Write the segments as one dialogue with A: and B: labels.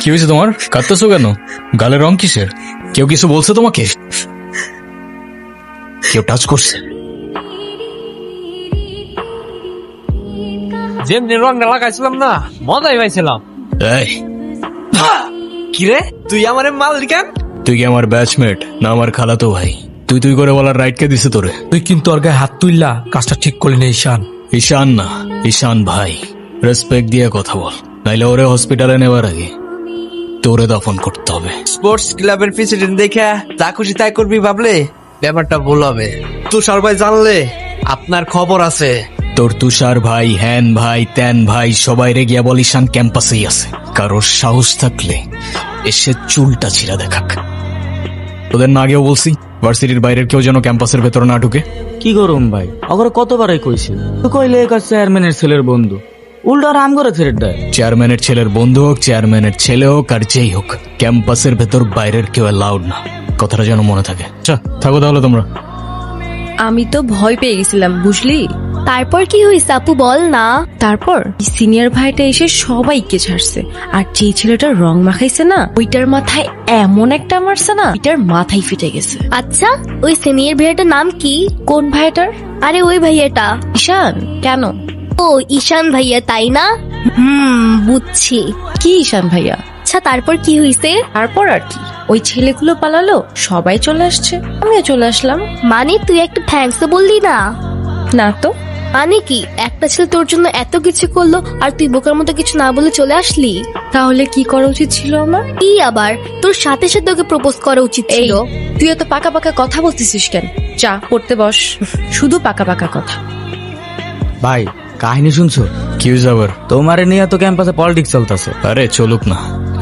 A: কি হয়েছে তোমার? কাঁদতেছো কেন? গালের রং কিসের? কেউ কিছু বলছে তোমাকে? কেউ টাচ করছে?
B: যেমনি রংটা লাগাইছিলাম না, মজাই পাইছিলাম।
A: এই,
B: কিরে তুই আমারে মাল কেন?
A: তুই কি আমার ব্যাচমেট না আমার খালাতো ভাই? তুই তুই করে বলার রাইট কে দিছে তোরে?
C: তুই কিন্তু ওর গায়ে হাত তুললা, কাজটা ঠিক করলি না ঈশান।
A: ঈশান না, ঈশান ভাই। রেসপেক্ট দিয়ে কথা বল, নাইলে ওরে হসপিটালে নেওয়ার আগে তোরে দফন করতে হবে।
B: স্পোর্টস ক্লাবের প্রেসিডেন্ট দেখে যা খুশি তাই করবি ভাবলে ব্যাপারটা ভুল হবে। তুষার ভাই জানলে আপনার খবর আছে।
A: তোর তুষার ভাই, হ্যান ভাই, ত্যান ভাই সবাই রে গিয়া বল ঈশান ক্যাম্পাসেই আছে। কারোর সাহস থাকলে এসে চুলটা ছিঁড়া দেখাক। তোদের না আগেও বলছি ভার্সিটির বাইরের কেউ যেন ক্যাম্পাসের ভেতর না ঢুকে।
D: কি করুম ভাই, অগরে কতবারই কইছি, তো কইলে একা চেয়ারম্যানের ছেলের বন্ধু, উল্টা রাম করে ছেড়ে দেয়।
A: চেয়ারম্যানের ছেলের বন্ধু হোক, চেয়ারম্যানের ছেলে হোক আর যেই হোক, ক্যাম্পাসের ভেতর বাইরের কেউ অ্যালাউড না। কথাটা যেন মনে থাকে। থাকো তাহলে তোমরা।
E: আমি তো ভয় পেয়ে গেছিলাম বুঝলি।
F: তারপর কি হয়েছে আপু বল না।
E: তারপর সিনিয়র ভাইটা এসে সবাইকে ছাড়ছে, আর যে ছেলেটা রং মাখাইছে না, ওইটার মাথায় এমন একটা মারছে না, ওইটার মাথায় ফিটে গেছে।
F: আচ্ছা ওই সিনিয়র ভাইয়াটার নাম কি?
E: কোন ভাইটার?
F: আরে ওই ভাইয়াটা।
E: ঈশান। কেন?
F: ও ঈশান ভাইয়া তাই না? বুঝছি।
E: কি ঈশান ভাইয়া?
F: আচ্ছা তারপর কি হয়েছে?
E: তারপর আর কি, ওই ছেলেগুলো পালালো, সবাই চলে আসছে, আমিও চলে আসলাম।
F: মানে তুই একটা থ্যাঙ্কস তো বললি না?
E: না তো।
F: মানে কি একটা ছেলে তোর জন্য এত কিছু করলো আর তুই বোকার মতো কিছু না বলে চলে আসলি?
E: তাহলে কি করা উচিত ছিল আমার?
F: কি আবার তোর সাথে সাথে ওকে প্রপোজ করা উচিত ছিল।
E: তুই এত পাকা পাকা কথা বলতেছিস কেন? চা পড়তে বস, শুধু পাকা পাকা কথা।
D: ভাই কাহিনী শুনছো?
A: কি হয়েছে আবার?
D: তোমারে নিয়ে তো ক্যাম্পাসে পলিটিক্স চলতেছে।
A: আরে চলুক না,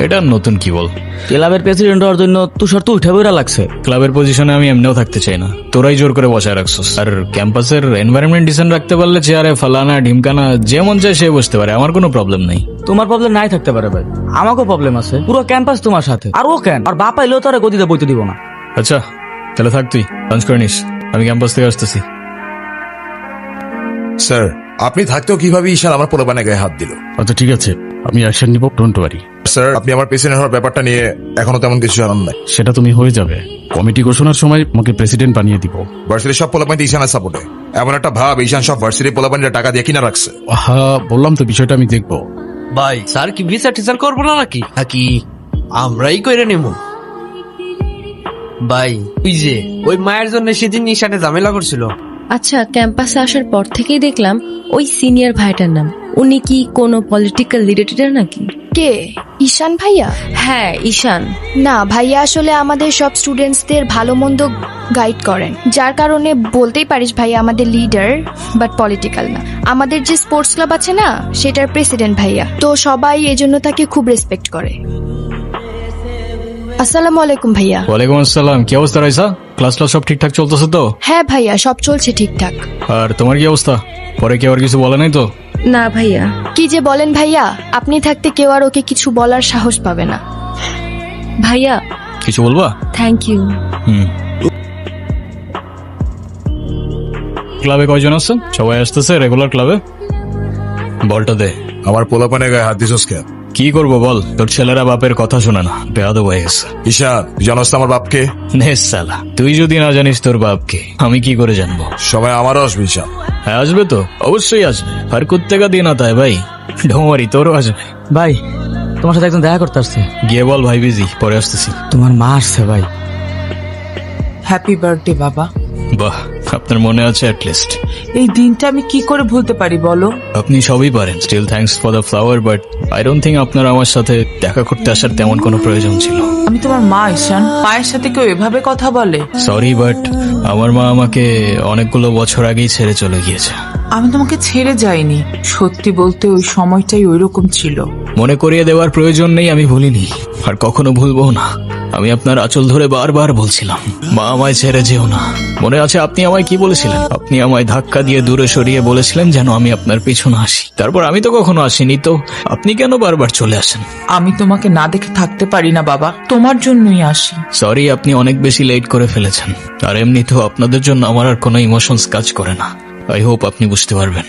A: এটা নতুন কি বল।
D: ক্লাবের প্রেসিডেন্ট হওয়ার জন্য তুষার তো উঠে বইরা লাগছে।
A: ক্লাবের পজিশনে আমি এমনিও থাকতে চাই না, তোরাই জোর করে বসায় রাখছস। আর ক্যাম্পাসের এনভায়রনমেন্ট ডিসেন্ট রাখতে পারলে চেয়ারে ফালানা ঢিমকানা যেমন চায় সে বসতে পারে, আমার কোনো প্রবলেম নাই।
D: তোমার প্রবলেম নাই থাকতে পারে ভাই, আমাকেও প্রবলেম আছে। পুরো ক্যাম্পাস তোমার সাথে, আর ও কেন? আর বাপ এলেও তারা গতিতে বইতে দিব না।
A: আচ্ছা তাহলে থাক, তুই লাঞ্চ করে নিস, আমি ক্যাম্পাস থেকে আসতেছি।
G: স্যার আপনি থাকতেও কিভাবে ঈশান আমার পোলাপানে গায়ে হাত দিল?
H: আচ্ছা ঠিক আছে, আমি অ্যাকশন নিব, ডোন্ট ওয়ারি।
G: স্যার আপনি আমার প্রেসিডেন্ট হওয়ার ব্যাপারটা নিয়ে এখনো তেমন কিছু জানান নাই।
H: সেটা তুমি হয়ে যাবে, কমিটি ঘোষণার সময় আমাকে প্রেসিডেন্ট বানিয়ে দিব।
G: ভার্সিটির সব পোলাপানি ঈশানের সাপোর্টে। এমন একটা ভাব ঈশান সব ভার্সিটির পোলাপানিরা টাকা দিয়ে কিনা রাখছে।
H: হ্যাঁ বললাম তো, বিষয়টা আমি দেখবো।
B: ভাই স্যার কি বিচার টিচার করবো না নাকি আমরাই কইরে নেব? ভাই তুই যে ওই মায়ের জন্য সেদিন ঈশানে ঝামেলা করছিল।
E: আচ্ছা ক্যাম্পাসে আসার পর থেকেই দেখলাম ওই সিনিয়র ভাইটার নাম, উনি কি কোনো পলিটিক্যাল লিডার নাকি?
I: কে? ঈশান ভাইয়া?
E: হ্যাঁ ঈশান।
I: না ভাইয়া আসলে আমাদের সব স্টুডেন্টসদের ভালো মন্দ গাইড করেন, যার কারণে বলতেই পারিস ভাইয়া আমাদের লিডার, বাট পলিটিক্যাল না। আমাদের যে স্পোর্টস ক্লাব আছে না, সেটার প্রেসিডেন্ট ভাইয়া, তো সবাই এজন্য তাকে খুব রেসপেক্ট করে। আসসালামু আলাইকুম ভাইয়া।
A: ওয়ালাইকুম আসসালাম। কি অবস্থা রাইসা? ক্লাস সব ঠিকঠাক চলতেছে তো?
I: হ্যাঁ ভাইয়া সব চলছে ঠিকঠাক।
A: আর তোমার কি অবস্থা? পরে কেউ আর কিছু বলে নাই তো?
E: না ভাইয়া।
I: কি যে বলেন ভাইয়া, আপনি থাকতে কেউ আর ওকে কিছু বলার সাহস পাবে না।
E: ভাইয়া
A: কিছু বলবা?
E: Thank you.
A: ক্লাবে কয়জন আছেন? সবাই আসতেছে রেগুলার ক্লাবে? বলটা দে।
G: আমার পোলাপানে গায়ে হাত দিছস কেন?
A: কি করবো বল, তোর ছেলেরা বাপের কথা শোনে না, বেয়াদব হয়ে গেছে।
G: ঈশান তুই জানোস তো আমার বাপকে?
A: নে সালা, তুই যদি না জানিস তোর বাপকে, আমি কি করে জানবো?
G: সময় আমারও আসবে ঈশান।
A: হ্যাঁ আসবে তো, অবশ্যই আসবে। আর কুত্তেকা দিন আতা হয় ভাই, ঢোমারি তোরও আসবে।
D: ভাই তোমার সাথে একজন দেখা করতে আসছে।
A: গিয়ে বল ভাই বিজি, পরে আসতেছি।
D: তোমার মা আসছে ভাই।
J: হ্যাপি বার্থডে বাবা।
A: বাহ, আপনার মনে আছে অ্যাটলিস্ট।
J: এই দিনটা আমি কি করে ভুলতে পারি বলো?
A: আপনি সবই পারেন, still thanks for the flower, but I don't think আপনার আমার সাথে দেখা করতে আসার তেমন কোনো প্রয়োজন ছিল।
J: আমি তোমার মা ঈশান, মায়ের সাথে কেউ এভাবে কথা বলে?
A: সরি, বাট আমার মা আমাকে অনেকগুলো বছর আগেই ছেড়ে চলে গিয়েছে।
J: আমি তোমাকে ছেড়ে যাইনি, সত্যি বলতে ওই সময়টাই ওইরকম ছিল।
A: মনে করিয়ে দেওয়ার প্রয়োজন নেই, আমি ভুলিনি আর কখনো ভুলবো না। আমি আপনার আঁচল ধরে বারবার বলছিলাম, মা আমায় ছেড়ে যেও না। মনে আছে আপনি আমায় কি বলেছিলেন? আপনি আমায় ধাক্কা দিয়ে দূরে সরিয়ে বলেছিলেন যেন আমি আপনার পিছনে আসি। তারপর আমি তো কখনো আসিনি, তো আপনি কেন বারবার চলে আসেন?
J: আমি তোমাকে না দেখে থাকতে পারি না বাবা, তোমার জন্যই আসি।
A: সরি, আপনি অনেক বেশি লেট করে ফেলেছেন। আর এমনিতেও আপনাদের জন্য আমার আর কোনো ইমোশনস কাজ করে না। আই হোপ আপনি বুঝতে পারবেন।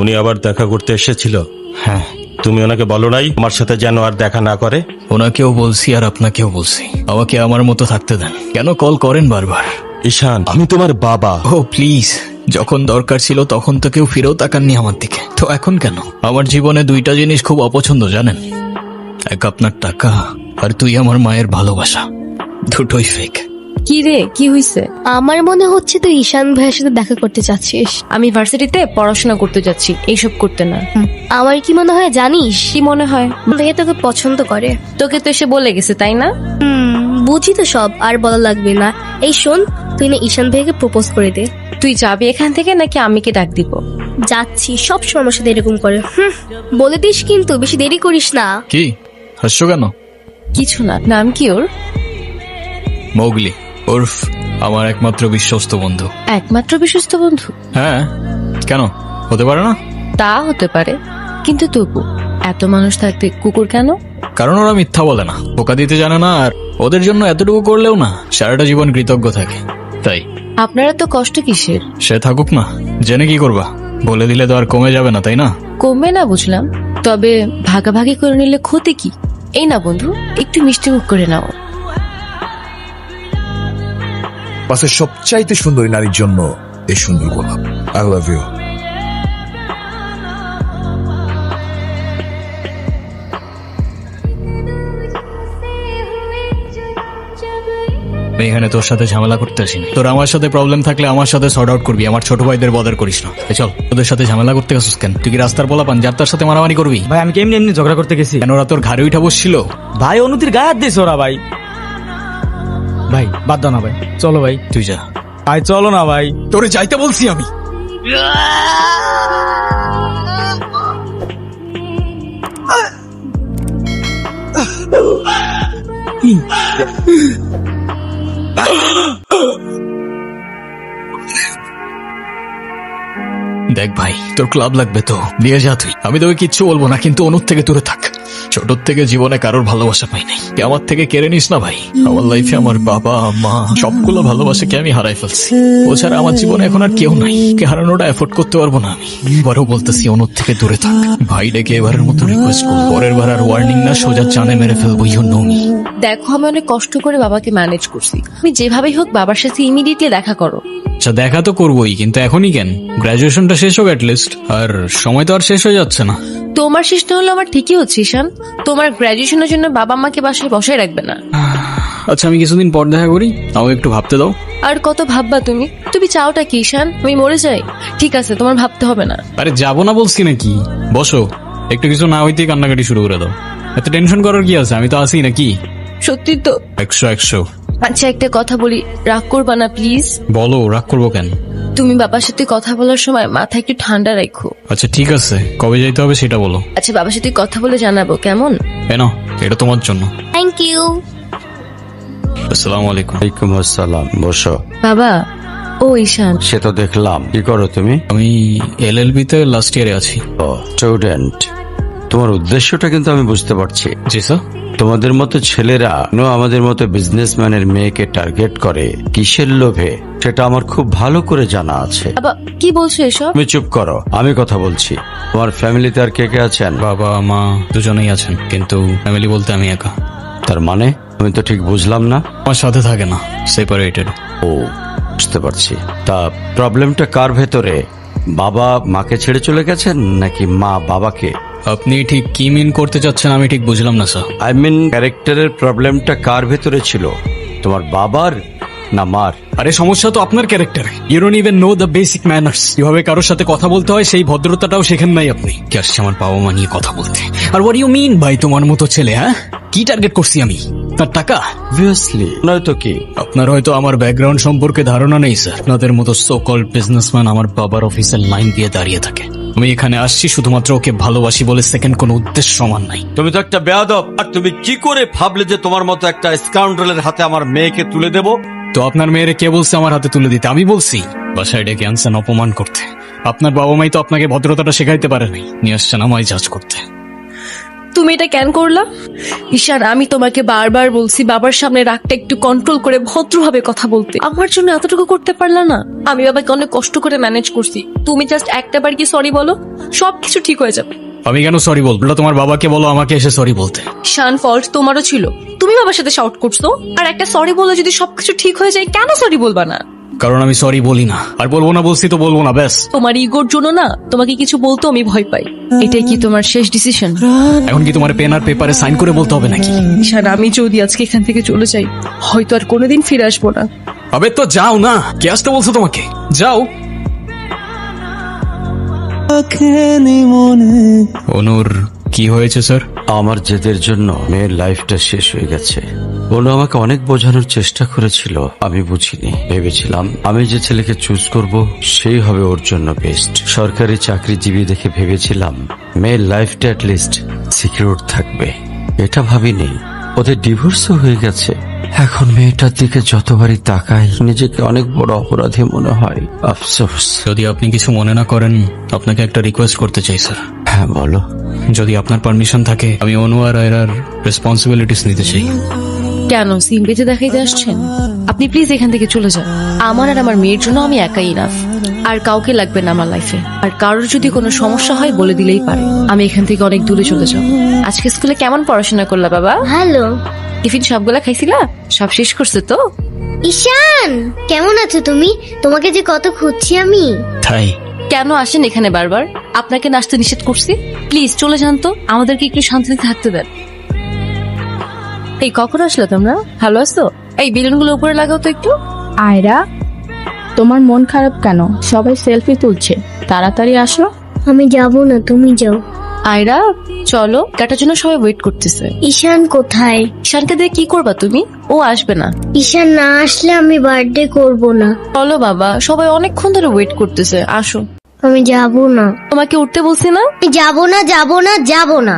K: উনি আবার দেখা করতে এসেছিল?
A: হ্যাঁ,
K: তুমি ওনাকে বলো নাই আমার সাথে যেন আর দেখা না করে?
A: ওনাকেও বলছি আর আপনাকেও বলছি, আমাকে আমার মতো থাকতে দেন। কেন কল করেন বারবার?
K: ঈশান, আমি তোমার বাবা।
A: ও প্লিজ, যখন দরকার ছিল তখন তো কেউ ফিরেও তাকাননি আমার দিকে, তো এখন কেন? আমার জীবনে দুইটা জিনিস খুব অপছন্দ জানেন, এক আপনার টাকা আর তুই আমার মায়ের ভালোবাসা, দুটোই ফেক।
E: কি রে, কি হইছে?
F: আমার মনে হচ্ছে তুই ঈশান ভাইয়ের সাথে দেখা করতে চাচ্ছিস।
E: আমি ভার্সিটিতে পড়াশোনা করতে যাচ্ছি, এইসব করতে না।
F: আমার কি মনে হয় জানিস,
E: কি মনে হয়?
F: ভাইয়া তোকে পছন্দ করে।
E: তোকে তো এসে বলে গেছে, তাই না?
F: বুঝি তো সব, আর বলা লাগবে না। এই শোন, তুই না ঈশান ভাইকে প্রপোজ করে দে।
E: তুই যাবি এখান থেকে নাকি আমিকে ডাক দিব?
F: যাচ্ছি, সব সময় আমার সাথে এরকম করে। বলে দিস কিন্তু, বেশি দেরি করিস না।
A: কি হাসছো কেন?
E: কিছু না। নাম কি ওর?
A: মৌগলি, ওরফ আমার একমাত্র বিশ্বস্ত বন্ধু।
E: একমাত্র বিশ্বস্ত বন্ধু?
A: হ্যাঁ, কেন হতে পারে না?
E: তা হতে পারে, কিন্তু তবু এত মানুষ থাকতে কুকুর কেন?
A: কারণ ওরা মিথ্যা বলে না, ধোকা দিতে জানে না, আর ওদের জন্য এতটুকু করলেও না সারাটা জীবন কৃতজ্ঞ থাকে, তাই।
E: আপনারা তো কষ্ট কিসের?
A: সে থাকুক না, জেনে কি করবা? বলে দিলে তো আর কমে যাবে না, তাই না?
E: কমবে না বুঝলাম, তবে ভাগাভাগি করে নিলে ক্ষতি কি? এই না বন্ধু, একটু মিষ্টি মুখ করে নাও।
G: বাসের সবচাইতে সুন্দরী নারীর জন্য এই সুন্দর গোলাপ। I love you.
A: আমি এখানে তোর সাথে ঝামেলা করতে আসিনি। তোর আমার সাথে প্রবলেম থাকলে আমার সাথে সর্ট আউট করবি, আমার ছোট ভাইদের বদার করিস না। চল, তোদের সাথে ঝামেলা করতে গেছিস কেন? তুই কি রাস্তার পোলা পান যার তার সাথে মারামারি করবি?
D: ভাই আমি কেমনি এমনি ঝগড়া করতে গেছি?
A: কেন ওরা তোর ঘাড়ে উঠা বসছিল?
D: ভাই অনুতির গায়ে হাত দিয়েছে ওরা। ভাই ভাই বাদ দাও না ভাই, চলো ভাই।
A: তুই যা
D: ভাই চলো না ভাই।
A: তোরে যাইতে বলছি আমি। দেখ ভাই, তোর ক্লাব লাগবে তো নিয়ে যা তুই, আমি তোকে কিচ্ছু বলবো না, কিন্তু অনুর থেকে দূরে থাক। ছোট থেকে জীবনে কারোর ভালোবাসা পাই নাই, আমার থেকে কেড়ে নিস না ভাই। আমার লাইফে আমার বাবা মা সবগুলো ভালোবাসাকে আমি হারাই ফেলছি, ও ছাড়া আমার জীবনে এখন আর কেউ নাই। কে হারানোটা এফোর্ড করতে পারবো না আমি। এবারও বলতেছি অনুর থেকে দূরে থাক ভাই, ডেকে এবারের মতো রিকোয়েস্ট করবো। পরের বার আর ওয়ার্নিং না, সোজা চানে মেরে ফেলবো। You know me.
E: দেখো, আমি অনেক কষ্ট করে বাবাকে ম্যানেজ করছি, তুমি যেভাবেই হোক বাবার সাথে ইমিডিয়েটলি দেখা করো।
A: আচ্ছা দেখা তো করবোই, কিন্তু এখনই কেন? গ্রাজুয়েশনটা শেষ হোক অ্যাটলিস্ট, আর সময় তো আর শেষ হয়ে যাচ্ছে না।
E: তোমার শেষ না হলো আমার ঠিকই হচ্ছে ঈশান, তোমার গ্রাজুয়েশনের জন্য বাবা মাকে বাসায় বসায় রাখবে না।
A: আচ্ছা আমি কিছুদিন পর দেখা করি, আমাকে একটু ভাবতে দাও।
E: আর কত ভাববা তুমি? তুমি চাওটা কি ঈশান, আমি মরে যাই? ঠিক আছে, তোমার ভাবতে হবে না।
A: আরে যাবো না বলছি নাকি? বসো, একটু কিছু না হইতেই কান্নাকাটি শুরু করে দাও। এত টেনশন করার কি আছে, আমি তো আছি নাকি?
E: সত্যি তো?
A: 100।
E: আচ্ছা একটা কথা বলি, রাগ করবা না প্লিজ?
A: বলো, রাগ করবো কেন?
E: তুমি বাবার সাথে কথা বলার সময় মাথা একটু ঠান্ডা রাখো।
A: আচ্ছা ঠিক আছে, কবে যাইতে হবে সেটা বলো।
E: আচ্ছা বাবার সাথে কথা বলে জানাবো, কেমন?
A: নাও, এটা তোমার জন্য।
F: Thank you.
A: আসসালামু আলাইকুম।
K: ওয়ালাইকুম আসসালাম, বসো।
E: বাবা, ও ঈশান।
K: সে তো দেখলাম। কি করো তুমি?
A: আমি LLB তে লাস্ট ইয়ারে আছি।
K: ও স্টুডেন্ট, তোমার উদ্দেশ্যটা কিন্তু আমি বুঝতে পারছি।
A: জি স্যার।
K: তোমাদের মতো ছেলেরা আমাদের মতো বিজনেসম্যানের মেয়েকে টার্গেট করে কিসের লোভে, সেটা আমার খুব ভালো করে জানা আছে।
E: বাবা কি বলছো এসব?
K: তুমি চুপ করো, আমি কথা বলছি। তোমার ফ্যামিলিতে আর কে কে আছেন?
A: বাবা মা দুজনেই আছেন, কিন্তু ফ্যামিলি বলতে আমি একা।
K: তার মানে আমি তো ঠিক বুঝলাম না।
A: আমার সাথে থাকে না, সেপারেটেড।
K: ও বুঝতে পারছি। তা প্রবলেমটা কার ভেতরে? বাবা মাকে ছেড়ে চলে গেছেন নাকি মা বাবাকে?
A: আপনি ঠিক কি মিন করতে চাচ্ছেন আমি ঠিক বুঝলাম না স্যার।
K: আই মিন ক্যারেক্টারের প্রবলেমটা কার ভেতরে ছিল, তোমার বাবার না মার?
A: আরে সমস্যা তো আপনার ক্যারেক্টারে। You don't even know the basic manners, কিভাবে কারোর সাথে কথা বলতে হয় সেই ভদ্রতাটাও শেখেন নাই আপনি। কি আসছে আমার বাবা মা নিয়ে কথা বলতে? আর হোয়াট ইউ মিন ভাই তোমার মতো ছেলে? হ্যাঁ, কি টার্গেট করছি আমি? তার টাকা?
K: অবভিয়াসলি নয়তো কি?
A: আপনার হয়তো আমার ব্যাকগ্রাউন্ড সম্পর্কে ধারণা নেই স্যার। আপনাদের মতো সো কল্ড বিজনেসম্যান আমার বাবার অফিসের লাইন দিয়ে দাঁড়িয়ে থাকে। আমি এখানে আসছি শুধুমাত্র ওকে ভালোবাসি বলে, সেকেন্ড কোনো উদ্দেশ্য সমান নাই।
K: তুমি তো একটা বেয়াদব। আর তুমি কি করে ভাবলে যে তোমার মতো একটা স্কাউন্ডারের হাতে আমার মেয়েকে তুলে দেব?
A: তো আপনার মেয়েরে কে বলছে আমার হাতে তুলে দিতে? আমি বলছি? বাসায় ডেকে আনছেন অপমান করতে। আপনার বাবা মাই তো আপনাকে ভদ্রতাটা শেখাইতে পারেনি, নিয়ে আসছেন আমায় জাজ করতে।
E: তুমি এটা কেন করলা? ঈশান, আমি তোমাকে বারবার বলছি বাবার সামনে রাগটা একটু কন্ট্রোল করে ভদ্রভাবে কথা বলতে। আমার জন্য এতটুকু করতে পারলা না? আমি বাবাকে অনেক কষ্ট করে ম্যানেজ করছি। তুমি জাস্ট একটা বার কি সরি বলো, সবকিছু ঠিক হয়ে যাবে।
A: আমি কেন সরি বলবো? ওটা তোমার বাবাকে বলো আমাকে এসে সরি বলতে।
E: ঈশান, ফল্ট তোমারও ছিল। তুমি বাবার সাথে শাউট করছো, আর একটা সরি বলে যদি সবকিছু ঠিক হয়ে যায়, কেন সরি বলবা না?
A: কারণ আমি সরি বলি না, আর বলবো না বলছি তো বলবো না, ব্যাস।
E: তোমার ইগোর জন্য না তোমাকে কিছু বলতে আমি ভয় পাই। এটাই কি তোমার শেষ ডিসিশন?
A: এখন কি তোমার পেন আর পেপারে সাইন করে বলতে হবে নাকি?
E: ঈশান, আমি যদি আজকে এখান থেকে চলে যাই, হয়তো আর কোনোদিন ফিরে আসবো না।
A: আবে তো যাও না, কে আসতে বলছো তোমাকে? যাও। অনুর কি হয়েছে স্যার?
K: আমার জেদের জন্য মেয়ের লাইফটা শেষ হয়ে গেছে। অনু আমাকে অনেক বোঝানোর চেষ্টা করেছিল, আমি বুঝিনি। ভেবেছিলাম আমি যে ছেলেকে চুজ করব সেই হবে ওর জন্য বেস্ট। সরকারি চাকরিজীবী দেখে ভেবেছিলাম মেয়ের লাইফটা অ্যাটলিস্ট সিকিউর থাকবে। এটা ভাবিনি ওদের ডিভোর্সও হয়ে গেছে। এখন মেয়েটার দিকে যতবারই তাকাই নিজেকে অনেক বড় অপরাধী মনে হয়। আফসোস।
A: যদি আপনি কিছু মনে না করেন, আপনাকে একটা রিকোয়েস্ট করতে চাই স্যার।
K: হ্যাঁ বলো।
A: যদি আপনার পারমিশন থাকে, আমি অনু আর আয়রার রেসপন্সিবিলিটিস নিতে চাই।
E: কেন সিম বেঁধে দেখাইতে আসছেন? আপনি প্লিজ এখান থেকে চলে যান। আমার আর আমার মেয়ের জন্য আমি একাই ইনাফ, আর কাউকে লাগবে না আমার লাইফে। আর কারোর যদি কোনো সমস্যা হয় বলে দিলেই পারে। আমি এখান থেকে অনেক দূরে চলে যাব। আজকে স্কুলে কেমন পড়াশোনা করলা বাবা?
F: হ্যালো
E: টিফিন সবগুলা খাইছিলা? সব শেষ করছে তো?
F: ঈশান, কেমন আছো তুমি? তোমাকে যে কত খুঁজছি আমি।
A: তাই
E: কেন আসেন এখানে বারবার? আপনাকে নাচতে নিষেধ করছি? প্লিজ চলে যান তো, আমাদেরকে একটু শান্তিতে থাকতে দেন। এই কখন আসলে তোমরা? ভালো আছো? এই বেলুনগুলো উপরে লাগাও তো একটু।
L: আয়রা, তোমার মন খারাপ কেন? সবাই সেলফি তুলছে, তাড়াতাড়ি আসো।
F: আমি যাব না, তুমি যাও।
E: আয়রা চলো, কাটার জন্য সবাই ওয়েট করতেছে।
F: ঈশান কোথায়?
E: ঈশানকে দিয়ে কি করবা তুমি? ও আসবে না।
F: ঈশান না আসলে আমি বার্থডে করব না।
E: চলো বাবা, সবাই অনেকক্ষণ ধরে ওয়েট করতেছে, আসো।
F: আমি যাব না।
E: তোমাকে উঠতে বলছি না?
F: আমি যাব না, যাব না, যাব না।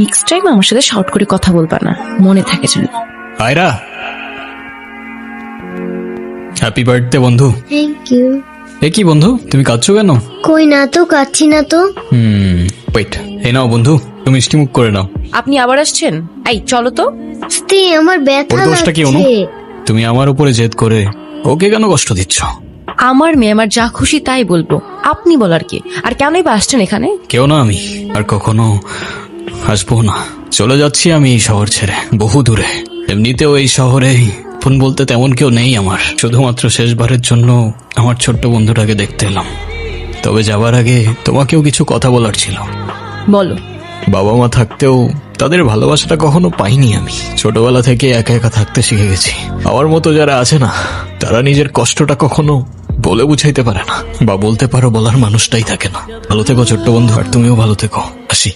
E: নেক্সট টাইম আমার সাথে শাউট করে কথা বলবা না, মনে থাকে যেন।
A: আয়রা, হ্যাপি বার্থডে বন্ধু।
F: Thank you.
A: এ কি বন্ধু, তুমি কাঁদছো কেন?
F: কই না তো, কাচ্ছি না তো।
A: ওয়েট, এই নাও বন্ধু, তুমি মিষ্টি মুখ করে নাও।
E: আপনি আবার আসছেন? এই চলো তো।
F: স্তে আমার ব্যথা
A: ওর দোষটা কি অনু?
F: লাগছে।
A: তুমি আমার উপরে জেদ করে ওকে কেন কষ্ট দিচ্ছ?
E: আমার মেয়ে আমার যা খুশি তাই বলবো, আপনি বলার কি? আর কেনই বা আসছেন এখানে?
A: কেউ না, আমি আর কখনো আসবো না। চলে যাচ্ছি আমি এই শহর ছেড়ে, বহু দূরে। এমনিতেও এই শহরে ফোন বলতে তেমন কেউ নেই আমার। শুধুমাত্র শেষবারের জন্য আমার ছোট্ট বন্ধুটাকে দেখতে এলাম। তবে যাবার আগে তোমাকেও কিছু কথা বলার ছিল।
E: বলো।
A: বাবা মা থাকতেও তাদের ভালোবাসাটা কখনো পাইনি আমি। ছোটবেলা থেকে একা একা থাকতে শিখে গেছি। আমার মতো যারা আছে না, তারা নিজের কষ্টটা কখনো বলে বুঝাইতে পারে না, বা বলতে পারো বলার মানুষটাই থাকে না। ভালো থেকো ছোট্ট বন্ধু, আর তুমিও ভালো থেকো। আসি।